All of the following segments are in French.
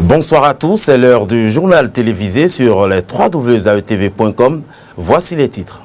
Bonsoir à tous, c'est l'heure du journal télévisé sur les www.aetv.com. Voici les titres.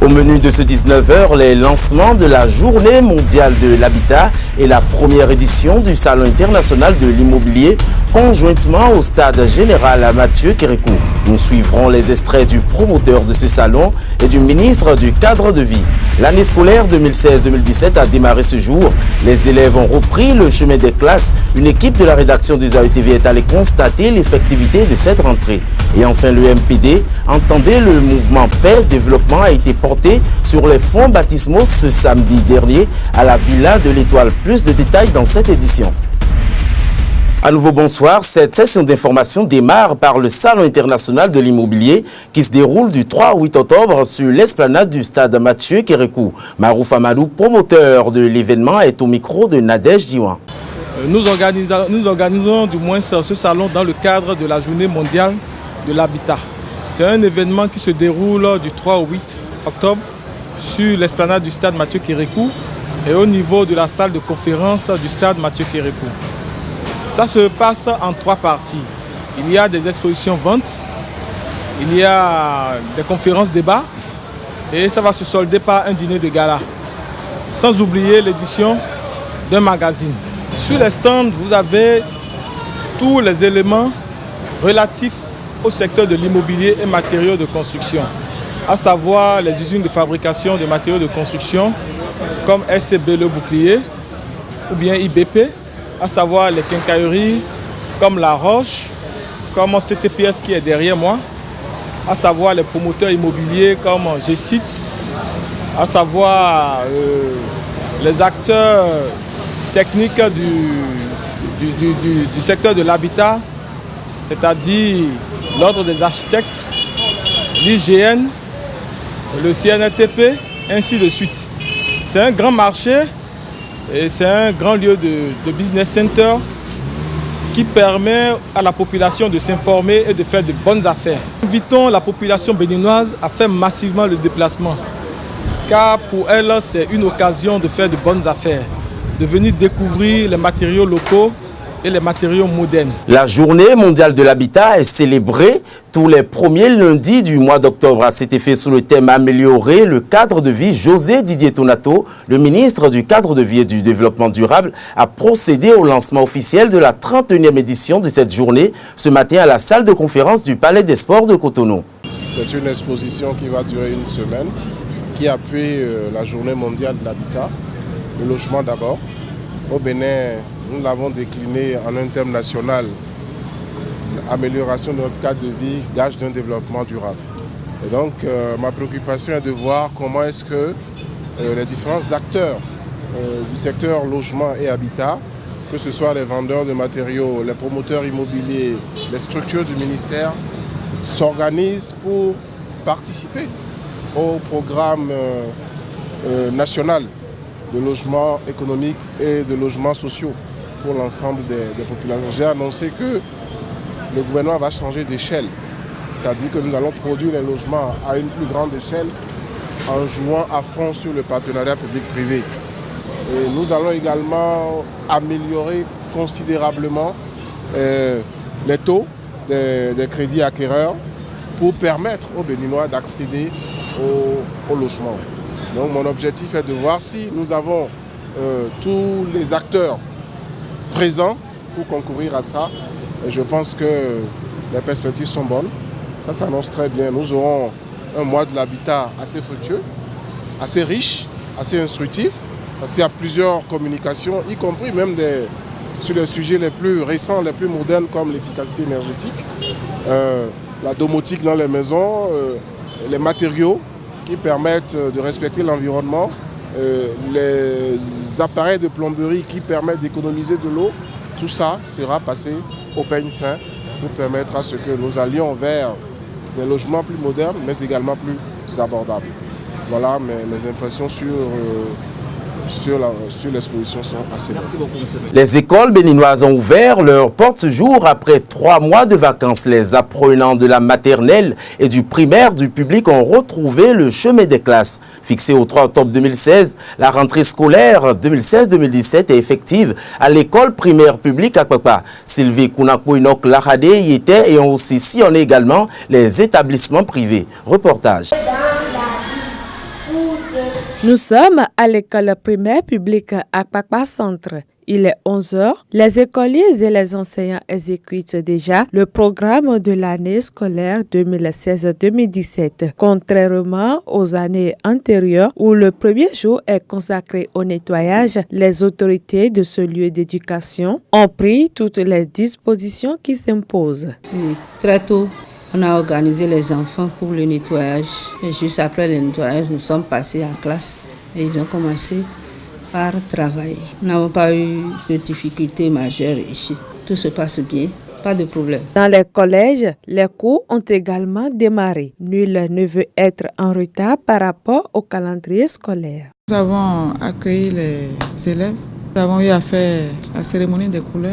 Au menu de ce 19h, les lancements de la Journée mondiale de l'habitat et la première édition du Salon international de l'immobilier conjointement au stade général à Mathieu Kérékou. Nous suivrons les extraits du promoteur de ce salon et du ministre du cadre de vie. L'année scolaire 2016-2017 a démarré ce jour. Les élèves ont repris le chemin des classes. Une équipe de la rédaction des AETV est allée constater l'effectivité de cette rentrée. Et enfin, le MPD, entendez le mouvement Paix Développement, a été porté sur les fonds baptismaux ce samedi dernier à la Villa de l'Étoile. Plus de détails dans cette édition. À nouveau bonsoir, cette session d'information démarre par le Salon international de l'immobilier qui se déroule du 3 au 8 octobre sur l'esplanade du stade Mathieu Kérékou. Marouf Amadou, promoteur de l'événement, est au micro de Nadège Diwan. Nous organisons du moins ce salon dans le cadre de la Journée mondiale de l'habitat. C'est un événement qui se déroule du 3 au 8 octobre sur l'esplanade du stade Mathieu Kérékou et au niveau de la salle de conférence du stade Mathieu Kérékou. Ça se passe en trois parties. Il y a des expositions ventes, il y a des conférences débats et ça va se solder par un dîner de gala. Sans oublier l'édition d'un magazine. Sur les stands, vous avez tous les éléments relatifs au secteur de l'immobilier et matériaux de construction, à savoir les usines de fabrication de matériaux de construction comme SCB Le Bouclier ou bien IBP, à savoir les quincailleries comme La Roche, comme CTPS qui est derrière moi, à savoir les promoteurs immobiliers comme G-Site, à savoir les acteurs techniques du secteur de l'habitat, c'est-à-dire l'Ordre des architectes, l'IGN, le CNTP, ainsi de suite. C'est un grand marché et c'est un grand lieu de business center qui permet à la population de s'informer et de faire de bonnes affaires. Nous invitons la population béninoise à faire massivement le déplacement, car pour elle, c'est une occasion de faire de bonnes affaires, de venir découvrir les matériaux locaux et les matériaux modernes. La Journée mondiale de l'habitat est célébrée tous les premiers lundis du mois d'octobre. À cet effet, sous le thème « Améliorer le cadre de vie », José Didier Tonato, le ministre du cadre de vie et du développement durable, a procédé au lancement officiel de la 31e édition de cette journée ce matin à la salle de conférence du Palais des Sports de Cotonou. C'est une exposition qui va durer une semaine, qui appuie la Journée mondiale de l'habitat, le logement d'abord. Au Bénin, nous l'avons décliné en un thème national, amélioration de notre cadre de vie, gage d'un développement durable. Et donc, ma préoccupation est de voir comment est-ce que les différents acteurs du secteur logement et habitat, que ce soit les vendeurs de matériaux, les promoteurs immobiliers, les structures du ministère, s'organisent pour participer au programme national de logement économique et de logements sociaux pour l'ensemble des populations. J'ai annoncé que le gouvernement va changer d'échelle, c'est-à-dire que nous allons produire les logements à une plus grande échelle en jouant à fond sur le partenariat public-privé. Et nous allons également améliorer considérablement les taux des crédits acquéreurs pour permettre aux Béninois d'accéder au logement. Donc mon objectif est de voir si nous avons tous les acteurs présents pour concourir à ça. Et je pense que les perspectives sont bonnes. Ça s'annonce très bien. Nous aurons un mois de l'habitat assez fructueux, assez riche, assez instructif, parce qu'il y a plusieurs communications, y compris même sur les sujets les plus récents, les plus modernes, comme l'efficacité énergétique, la domotique dans les maisons, les matériaux qui permettent de respecter l'environnement, les appareils de plomberie qui permettent d'économiser de l'eau. Tout ça sera passé au peigne fin pour permettre à ce que nous allions vers des logements plus modernes, mais également plus abordables. Voilà mes impressions sur sur l'exposition sont assez bonnes. Les écoles béninoises ont ouvert leurs portes ce jour après 3 mois de vacances. Les apprenants de la maternelle et du primaire du public ont retrouvé le chemin des classes. Fixée au 3 octobre 2016, la rentrée scolaire 2016-2017 est effective à l'école primaire publique à Kpakpa. Sylvie Kounakouinok Lahade y était et ont aussi sillonné également les établissements privés. Reportage. Nous sommes à l'école primaire publique à Kpakpa Centre. Il est 11 h. Les écoliers et les enseignants exécutent déjà le programme de l'année scolaire 2016-2017. Contrairement aux années antérieures où le premier jour est consacré au nettoyage, les autorités de ce lieu d'éducation ont pris toutes les dispositions qui s'imposent. Très tôt, on a organisé les enfants pour le nettoyage. Et juste après le nettoyage, nous sommes passés en classe et ils ont commencé par travailler. Nous n'avons pas eu de difficultés majeures ici. Tout se passe bien, pas de problème. Dans les collèges, les cours ont également démarré. Nul ne veut être en retard par rapport au calendrier scolaire. Nous avons accueilli les élèves. Nous avons eu à faire la cérémonie des couleurs,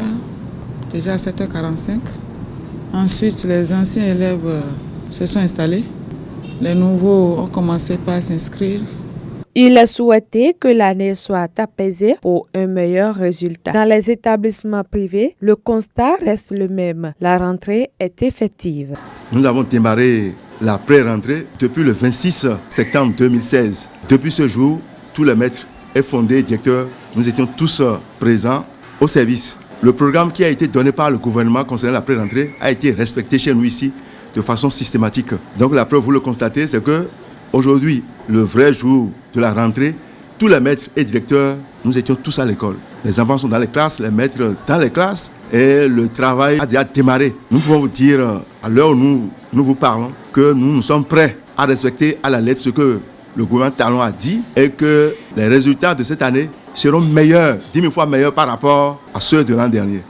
déjà à 7h45. Ensuite, les anciens élèves se sont installés. Les nouveaux ont commencé par s'inscrire. Il est souhaité que l'année soit apaisée pour un meilleur résultat. Dans les établissements privés, le constat reste le même. La rentrée est effective. Nous avons démarré la pré-rentrée depuis le 26 septembre 2016. Depuis ce jour, tous les maîtres et fondés, directeurs, nous étions tous présents au service. Le programme qui a été donné par le gouvernement concernant la pré-rentrée a été respecté chez nous ici de façon systématique. Donc la preuve, vous le constatez, c'est que aujourd'hui, le vrai jour de la rentrée, tous les maîtres et directeurs, nous étions tous à l'école. Les enfants sont dans les classes, les maîtres dans les classes et le travail a déjà démarré. Nous pouvons vous dire, à l'heure où nous vous parlons, que nous sommes prêts à respecter à la lettre ce que le gouvernement Talon a dit et que les résultats de cette année seront meilleurs, 10 000 fois meilleurs par rapport à ceux de l'an dernier.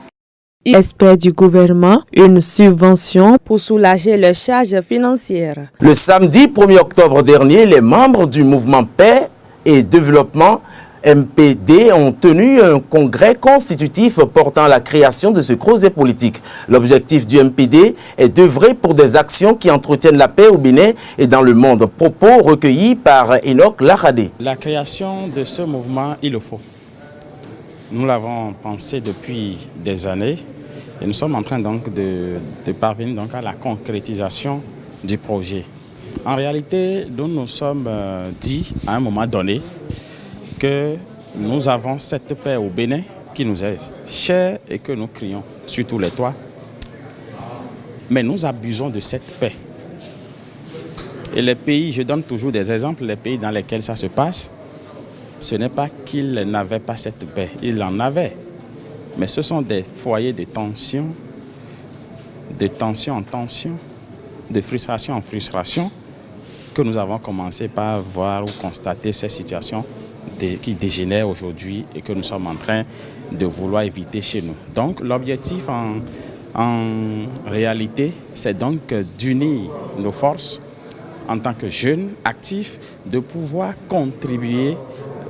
Il espère du gouvernement une subvention pour soulager leurs charges financières. Le samedi 1er octobre dernier, les membres du mouvement Paix et Développement MPD ont tenu un congrès constitutif portant la création de ce creuset politique. L'objectif du MPD est d'œuvrer pour des actions qui entretiennent la paix au Bénin et dans le monde. Propos recueillis par Enoch Lahade. La création de ce mouvement, il le faut. Nous l'avons pensé depuis des années et nous sommes en train donc de parvenir donc à la concrétisation du projet. En réalité, nous nous sommes dit à un moment donné que nous avons cette paix au Bénin qui nous est chère et que nous crions sur tous les toits. Mais nous abusons de cette paix. Et les pays, je donne toujours des exemples, les pays dans lesquels ça se passe, ce n'est pas qu'ils n'avaient pas cette paix, ils en avaient. Mais ce sont des foyers de tension en tension, de frustration en frustration, que nous avons commencé par voir ou constater ces situations qui dégénèrent aujourd'hui et que nous sommes en train de vouloir éviter chez nous. Donc l'objectif en réalité, c'est donc d'unir nos forces en tant que jeunes actifs, de pouvoir contribuer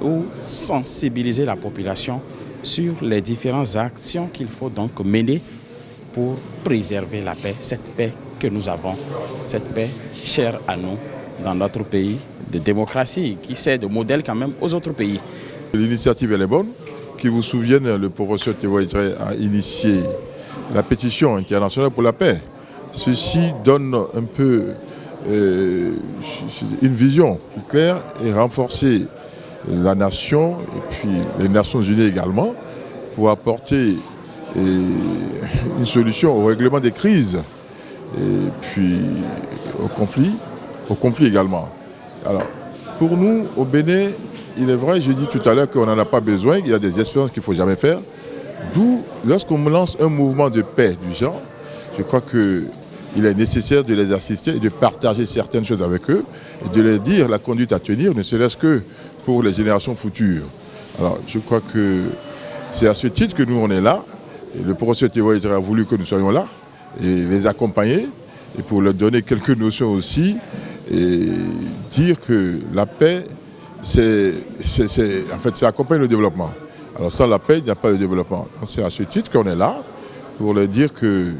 ou sensibiliser la population sur les différentes actions qu'il faut donc mener pour préserver la paix, cette paix que nous avons, cette paix chère à nous dans notre pays de démocratie, qui sert de modèle quand même aux autres pays. L'initiative elle est bonne. Qui vous souvienne, le professeur Théo Idré a initié la pétition internationale pour la paix. Ceci donne un peu une vision plus claire et renforcer la nation et puis les Nations Unies également pour apporter une solution au règlement des crises et puis au conflit également. Alors, pour nous, au Bénin, il est vrai, j'ai dit tout à l'heure qu'on n'en a pas besoin, il y a des expériences qu'il ne faut jamais faire. D'où, lorsqu'on lance un mouvement de paix du genre, je crois qu'il est nécessaire de les assister et de partager certaines choses avec eux et de leur dire la conduite à tenir, ne serait-ce que pour les générations futures. Alors, je crois que c'est à ce titre que nous, on est là. Et le professeur Théo Idré a voulu que nous soyons là et les accompagner et pour leur donner quelques notions aussi et dire que la paix c'est accompagner le développement. Alors sans la paix, il n'y a pas de développement. C'est à ce titre qu'on est là, pour leur dire que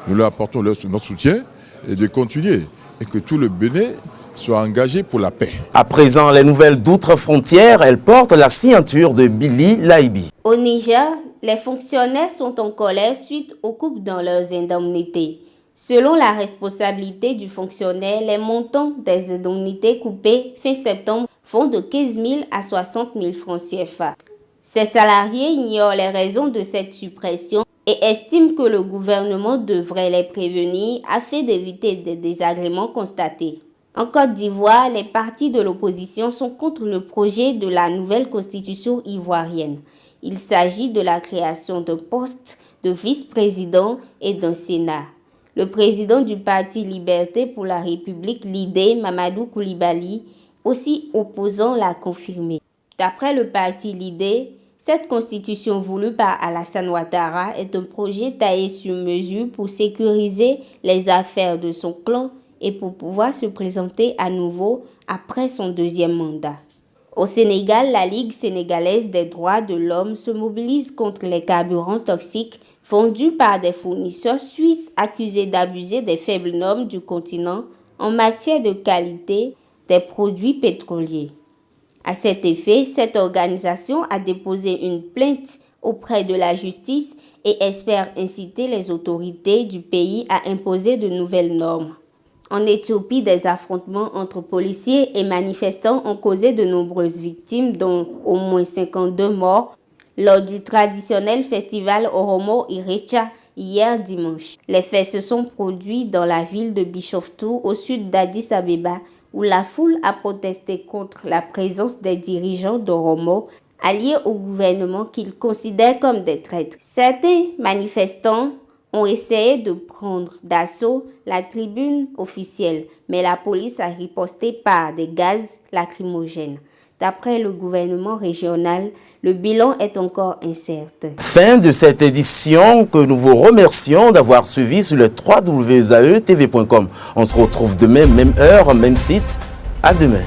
nous leur apportons notre soutien et de continuer. Et que tout le Bénin soit engagé pour la paix. À présent, les nouvelles d'outre-frontières, elles portent la signature de Billy Laibi. Au Niger, les fonctionnaires sont en colère suite aux coupes dans leurs indemnités. Selon la responsabilité du fonctionnaire, les montants des indemnités coupées fin septembre vont de 15 000 à 60 000 francs CFA. Ces salariés ignorent les raisons de cette suppression et estiment que le gouvernement devrait les prévenir afin d'éviter des désagréments constatés. En Côte d'Ivoire, les partis de l'opposition sont contre le projet de la nouvelle constitution ivoirienne. Il s'agit de la création d'un poste de vice-président et d'un Sénat. Le président du parti Liberté pour la République, l'IDE, Mamadou Koulibaly, aussi opposant, l'a confirmé. D'après le parti l'IDE, cette constitution voulue par Alassane Ouattara est un projet taillé sur mesure pour sécuriser les affaires de son clan et pour pouvoir se présenter à nouveau après son deuxième mandat. Au Sénégal, la Ligue sénégalaise des droits de l'homme se mobilise contre les carburants toxiques vendus par des fournisseurs suisses accusés d'abuser des faibles normes du continent en matière de qualité des produits pétroliers. À cet effet, cette organisation a déposé une plainte auprès de la justice et espère inciter les autorités du pays à imposer de nouvelles normes. En Éthiopie, des affrontements entre policiers et manifestants ont causé de nombreuses victimes, dont au moins 52 morts, lors du traditionnel festival Oromo Irecha hier dimanche. Les faits se sont produits dans la ville de Bishoftu, au sud d'Addis Abeba, où la foule a protesté contre la présence des dirigeants d'Oromo, alliés au gouvernement qu'ils considèrent comme des traîtres. Certains manifestants ont essayé de prendre d'assaut la tribune officielle, mais la police a riposté par des gaz lacrymogènes. D'après le gouvernement régional, le bilan est encore incertain. Fin de cette édition que nous vous remercions d'avoir suivi sur le www.aetv.com. On se retrouve demain, même heure, même site. À demain.